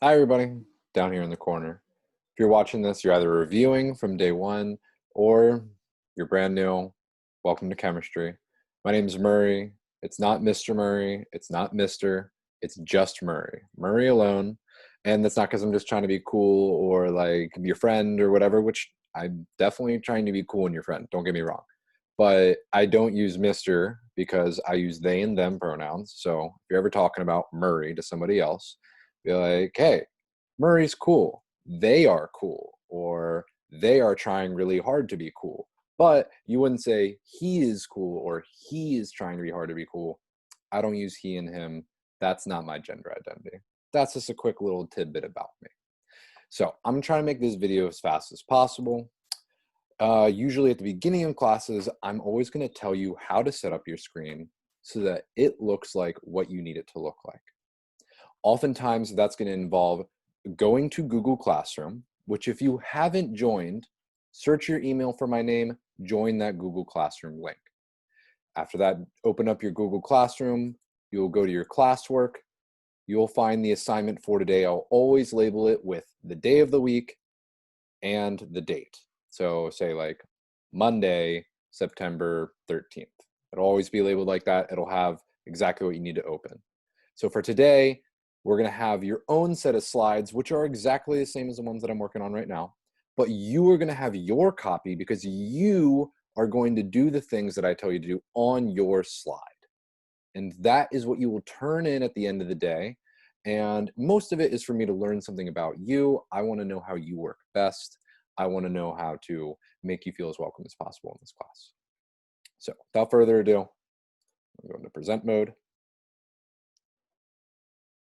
Hi, everybody, down here in the corner. If you're watching this, you're either reviewing from day one or you're brand new. Welcome to chemistry. My name is Murray. It's not Mr. Murray. It's not Mr. It's just Murray. Murray alone. And that's not because I'm just trying to be cool or like your friend or whatever, which I'm definitely trying to be cool and your friend. Don't get me wrong. But I don't use Mr. because I use they and them pronouns. So if you're ever talking about Murray to somebody else, be like, hey, Murray's cool. They are cool. Or they are trying really hard to be cool. But you wouldn't say he is cool or he is trying to be hard to be cool. I don't use he and him. That's not my gender identity. That's just a quick little tidbit about me. So I'm trying to make this video as fast as possible. Usually at the beginning of classes, I'm always going to tell you how to set up your screen so that it looks like what you need it to look like. Oftentimes, that's going to involve going to Google Classroom, which if you haven't joined, search your email for my name, join that Google Classroom link. After that, open up your Google Classroom, you'll go to your classwork, you'll find the assignment for today. I'll always label it with the day of the week and the date. So say like Monday, September 13th. It'll always be labeled like that. It'll have exactly what you need to open. So for today, we're going to have your own set of slides, which are exactly the same as the ones that I'm working on right now. But you are going to have your copy because you are going to do the things that I tell you to do on your slide. And that is what you will turn in at the end of the day. And most of it is for me to learn something about you. I want to know how you work best. I want to know how to make you feel as welcome as possible in this class. So without further ado, I'm going to present mode.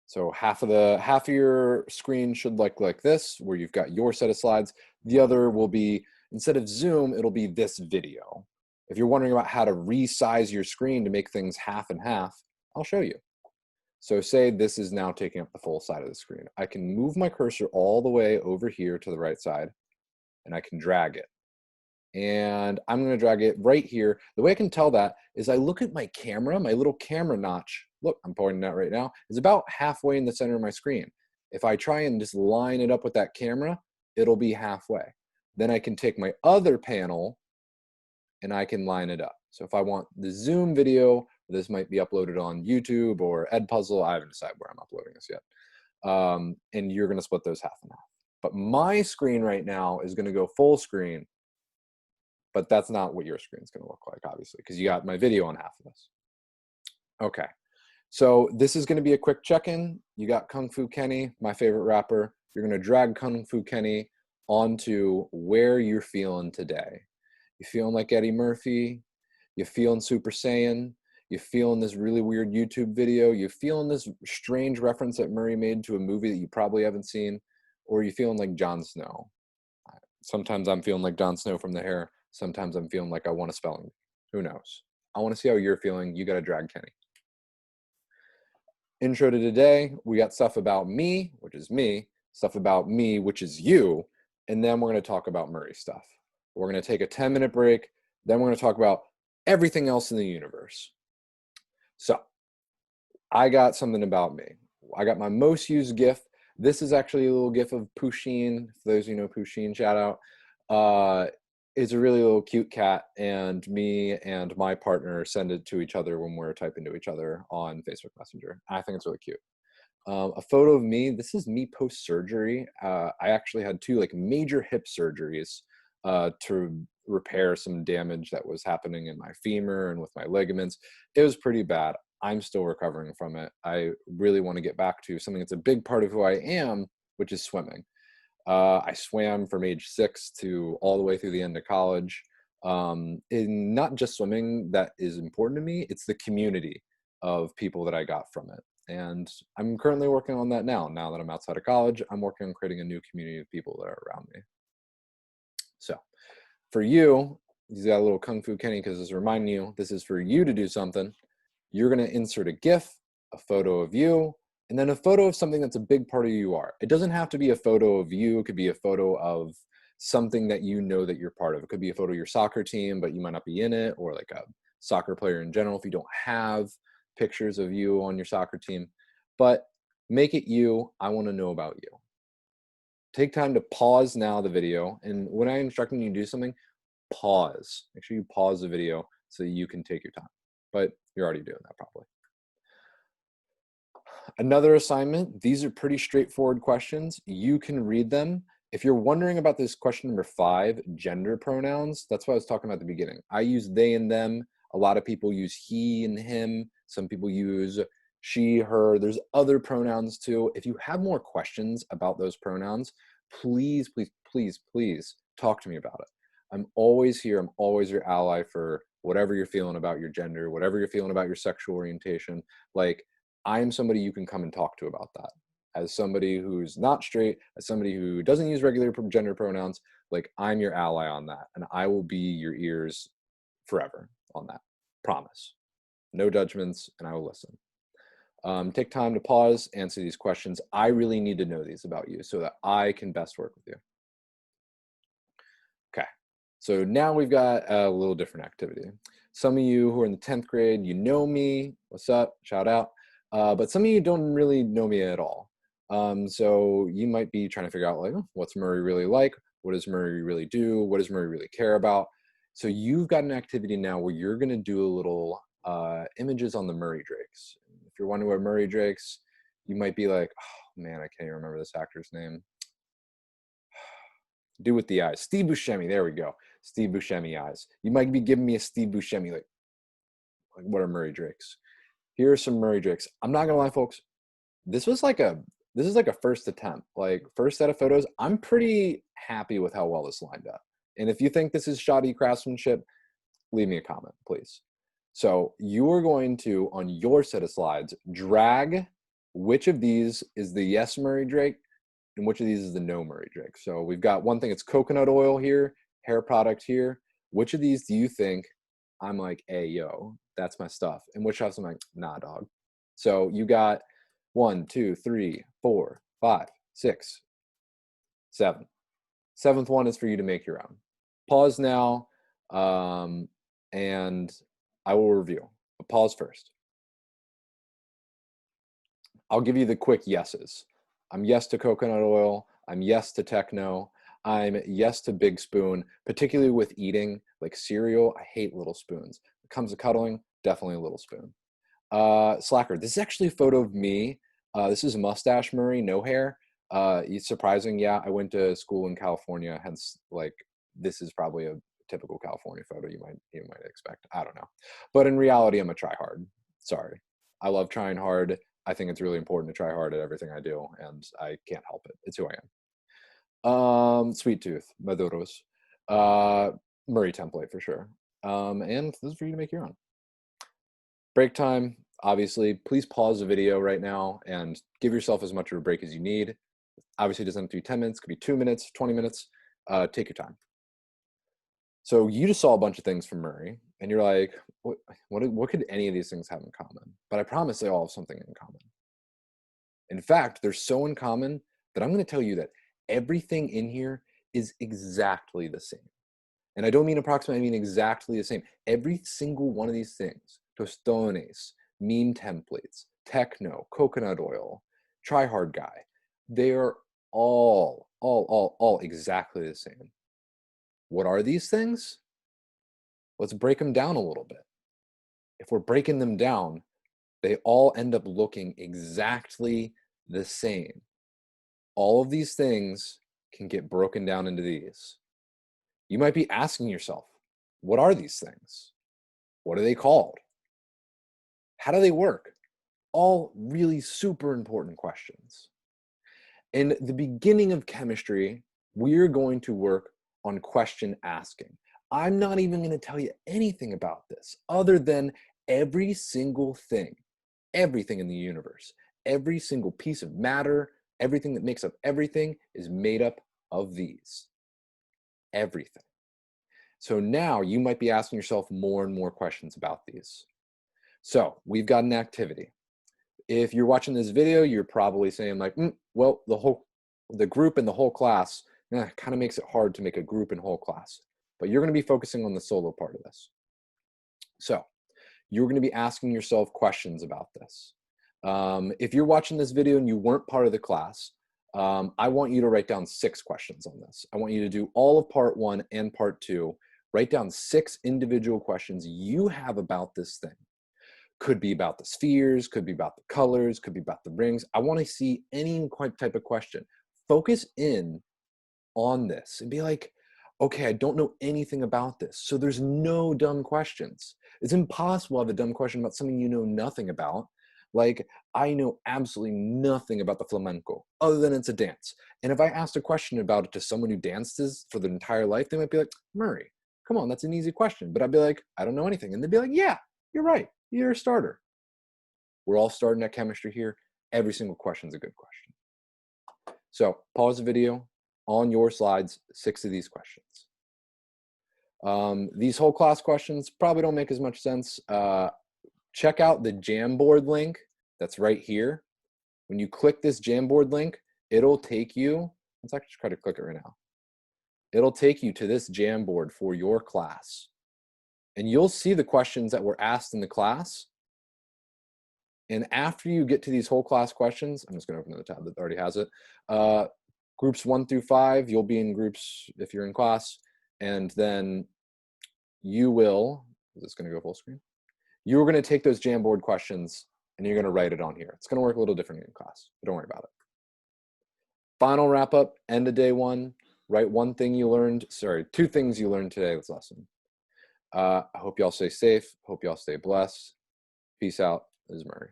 So half of your screen should look like this, where you've got your set of slides. The other will be, instead of Zoom, it'll be this video. If you're wondering about how to resize your screen to make things half and half, I'll show you. So say this is now taking up the full side of the screen. I can move my cursor all the way over here to the right side, and I can drag it. And I'm going to drag it right here. The way I can tell that is I look at my camera, my little camera notch. Look, I'm pointing at right now. Is about halfway in the center of my screen. If I try and just line it up with that camera, it'll be halfway. Then I can take my other panel and I can line it up. So if I want the Zoom video, this might be uploaded on YouTube or Edpuzzle. I haven't decided where I'm uploading this yet. And you're going to split those half and half. But my screen right now is going to go full screen. But that's not what your screen's going to look like, obviously, because you got my video on half of this. Okay, so this is going to be a quick check-in. You got Kung Fu Kenny, my favorite rapper. You're going to drag Kung Fu Kenny onto where you're feeling today. You feeling like Eddie Murphy? You feeling Super Saiyan? You feeling this really weird YouTube video? You feeling this strange reference that Murray made to a movie that you probably haven't seen? Or are you feeling like Jon Snow? Sometimes I'm feeling like Jon Snow from the hair. Sometimes I'm feeling like I want a spelling. Who knows? I want to see how you're feeling. You got to drag Kenny. Intro to today, we got stuff about me, which is me, stuff about me, which is you, and then we're going to talk about Murray stuff. We're going to take a 10-minute break. Then we're going to talk about everything else in the universe. So I got something about me. I got my most used GIF. This is actually a little GIF of Pusheen. For those of you who know Pusheen, shout out. It's a really little cute cat, and me and my partner send it to each other when we're typing to each other on Facebook Messenger. I think it's really cute. A photo of me. This is me post-surgery. I actually had two major hip surgeries to repair some damage that was happening in my femur and with my ligaments. It was pretty bad. I'm still recovering from it. I really want to get back to something that's a big part of who I am, which is swimming. I swam from age 6 to all the way through the end of college. And not just swimming that is important to me, it's the community of people that I got from it. And I'm currently working on that now. Now that I'm outside of college, I'm working on creating a new community of people that are around me. So for you, he's got a little Kung Fu Kenny because it's reminding you, this is for you to do something. You're going to insert a GIF, a photo of you, and then a photo of something that's a big part of who you are. It doesn't have to be a photo of you. It could be a photo of something that you know that you're part of. It could be a photo of your soccer team, but you might not be in it, or like a soccer player in general if you don't have pictures of you on your soccer team. But Make it you. I want to know about you. Take time to pause now the video. And when I'm instructing you to do something, pause. Make sure you pause the video so that you can take your time. But you're already doing that probably. Another assignment, these are pretty straightforward questions. You can read them. If you're wondering about this question number 5, gender pronouns, that's what I was talking about at the beginning. I use they and them. A lot of people use he and him. Some people use she, her. There's other pronouns too. If you have more questions about those pronouns, please, please, please, please talk to me about it. I'm always here. I'm always your ally for whatever you're feeling about your gender, whatever you're feeling about your sexual orientation. Like, I am somebody you can come and talk to about that. As somebody who's not straight, as somebody who doesn't use regular gender pronouns, like, I'm your ally on that. And I will be your ears forever on that. Promise. No judgments, and I will listen. Take time to pause, answer these questions. I really need to know these about you so that I can best work with you. Okay, so now we've got a little different activity. Some of you who are in the 10th grade, you know me. What's up? Shout out. But some of you don't really know me at all. So you might be trying to figure out, like, what's Murray really like? What does Murray really do? What does Murray really care about? So you've got an activity now where you're going to do a little images on the Murray Drakes. If you're wondering what Murray Drakes, you might be like, oh man, I can't even remember this actor's name. Do with the eyes. Steve Buscemi. There we go. Steve Buscemi eyes. You might be giving me a Steve Buscemi, like what are Murray Drakes? Here are some Murray Drakes. I'm not gonna lie, folks. This is like a first attempt, like first set of photos. I'm pretty happy with how well this lined up. And if you think this is shoddy craftsmanship, leave me a comment, please. So you are going to, on your set of slides, drag which of these is the yes Murray Drake and which of these is the no Murray Drake. So we've got one thing, it's coconut oil here, hair product here. Which of these do you think I'm like, hey, yo, that's my stuff? And which of I'm like, nah, dog. So you got 1, 2, 3, 4, 5, 6, 7. Seventh one is for you to make your own. Pause now, and I will review. But pause first. I'll give you the quick yeses. I'm yes to coconut oil. I'm yes to techno. I'm yes to big spoon, particularly with eating, like cereal. I hate little spoons. When it comes to cuddling, definitely a little spoon. Slacker, this is actually a photo of me. This is mustache Murray, no hair. It's surprising. Yeah, I went to school in California, hence, like, this is probably a typical California photo you might expect. I don't know. But in reality, I'm a try hard. Sorry. I love trying hard. I think it's really important to try hard at everything I do, and I can't help it. It's who I am. Sweet Tooth, Maduros. Murray template for sure. And this is for you to make your own. Break time, obviously. Please pause the video right now and give yourself as much of a break as you need. Obviously, it doesn't have to be 10 minutes. It could be 2 minutes, 20 minutes. Take your time. So you just saw a bunch of things from Murray, and you're like, what could any of these things have in common? But I promise they all have something in common. In fact, they're so in common that I'm going to tell you that everything in here is exactly the same. And I don't mean approximately, I mean exactly the same. Every single one of these things, tostones, meme templates, techno, coconut oil, try hard guy, they are all exactly the same. What are these things? Let's break them down a little bit. If we're breaking them down, they all end up looking exactly the same. All of these things can get broken down into these. You might be asking yourself, what are these things? What are they called? How do they work? All really super important questions. In the beginning of chemistry, we're going to work on question asking. I'm not even going to tell you anything about this other than every single thing, everything in the universe, every single piece of matter, everything that makes up everything is made up of these. Everything. So now you might be asking yourself more and more questions about these. So we've got an activity. If you're watching this video, you're probably saying like, well, the group and the whole class kind of makes it hard to make a group and whole class. But you're going to be focusing on the solo part of this. So you're going to be asking yourself questions about this. If you're watching this video and you weren't part of the class, I want you to write down 6 questions on this. I want you to do all of part 1 and part 2. Write down 6 individual questions you have about this thing. Could be about the spheres, could be about the colors, could be about the rings. I want to see any type of question. Focus in on this and be like, okay, I don't know anything about this. So there's no dumb questions. It's impossible to have a dumb question about something you know nothing about. Like, I know absolutely nothing about the flamenco other than it's a dance. And if I asked a question about it to someone who dances for their entire life, they might be like, Murray, come on, that's an easy question. But I'd be like, I don't know anything. And they'd be like, yeah, you're right. You're a starter. We're all starting at chemistry here. Every single question is a good question. So pause the video. On your slides, 6 of these questions. These whole class questions probably don't make as much sense. Check out the Jamboard link that's right here. When you click this Jamboard link, it'll take you, let's actually try to click it right now. It'll take you to this Jamboard for your class. And you'll see the questions that were asked in the class. And after you get to these whole class questions, I'm just going to open another tab that already has it. Groups 1 through 5, you'll be in groups if you're in class. And then you will, is this going to go full screen? You're going to take those Jamboard questions and you're going to write it on here. It's going to work a little different in class, but don't worry about it. Final wrap up, end of day 1. Write 2 things you learned today this lesson. I hope y'all stay safe. Hope y'all stay blessed. Peace out. This is Murray.